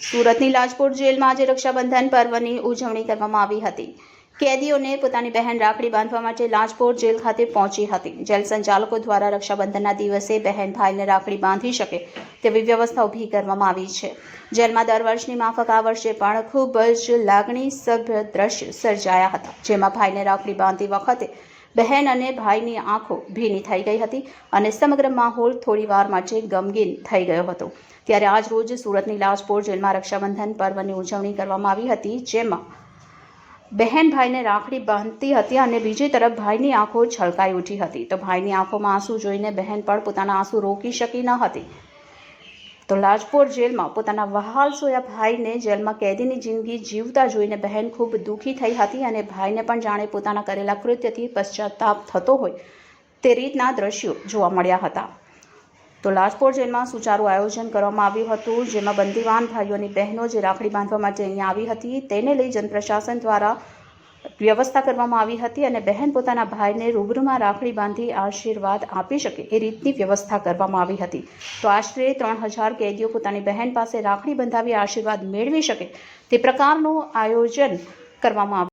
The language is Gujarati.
સુરતની લાજપોર જેલમાં આજે રક્ષાબંધન પર્વની ઉજવણી કરવામાં આવી હતી। કેદીઓને પોતાની બહેન રાખડી બાંધવા માટે લાજપોર જેલ ખાતે પહોંચી હતી। જેલ સંચાલકો દ્વારા રક્ષાબંધનના દિવસે બહેન ભાઈને રાખડી બાંધી શકે તેવી વ્યવસ્થા ઊભી કરવામાં આવી છે। જેલમાં દર વર્ષની માફક આ વર્ષે પણ ખૂબ જ લાગણીસભર દ્રશ્ય સર્જાયા હતા, જેમાં ભાઈને રાખડી બાંધતી વખતે બહેન અને ભાઈની આંખો ભીની થઈ ગઈ હતી અને સમગ્ર માહોલ થોડીવાર માટે ગમગીન થઈ ગયો હતો। ત્યારે આજ રોજ સુરતની લાજપોર જેલમાં રક્ષાબંધન પર્વની ઉજવણી કરવામાં આવી હતી, જેમાં બહેન ભાઈને રાખડી બાંધતી હતી અને બીજી તરફ ભાઈની આંખો છલકાઈ ઉઠી હતી। તો ભાઈની આંખોમાં આંસુ જોઈને બહેન પણ પોતાના આંસુ રોકી શકી ન હતી। તો લાજપોર જેલમાં પોતાના વહાલ સોયા ભાઈને જેલમાં કેદીની જિંદગી જીવતા જોઈને બહેન ખૂબ દુઃખી થઈ હતી અને ભાઈને પણ જાણે પોતાના કરેલા કૃત્યથી પશ્ચાતાપ થતો હોય તે રીતના દ્રશ્યો જોવા મળ્યા હતા। તો લાજપોર જેલમાં સુચારું આયોજન કરવામાં આવ્યું હતું, જેમાં બંદીવાન ભાઈઓની બહેનો જે રાખડી બાંધવા માટે અહીંયા આવી હતી તેને લઈ જનપ્રશાસન દ્વારા વ્યવસ્થા કરવામાં આવી હતી અને બહેન પોતાના ભાઈને રૂબરૂમાં રાખડી બાંધી આશીર્વાદ આપી શકે એ રીતની વ્યવસ્થા કરવામાં આવી હતી। તો આશરે 3000 કેદીઓ પોતાની બહેન પાસે રાખડી બંધાવી આશીર્વાદ મેળવી શકે તે પ્રકારનું આયોજન કરવામાં આવ્યું।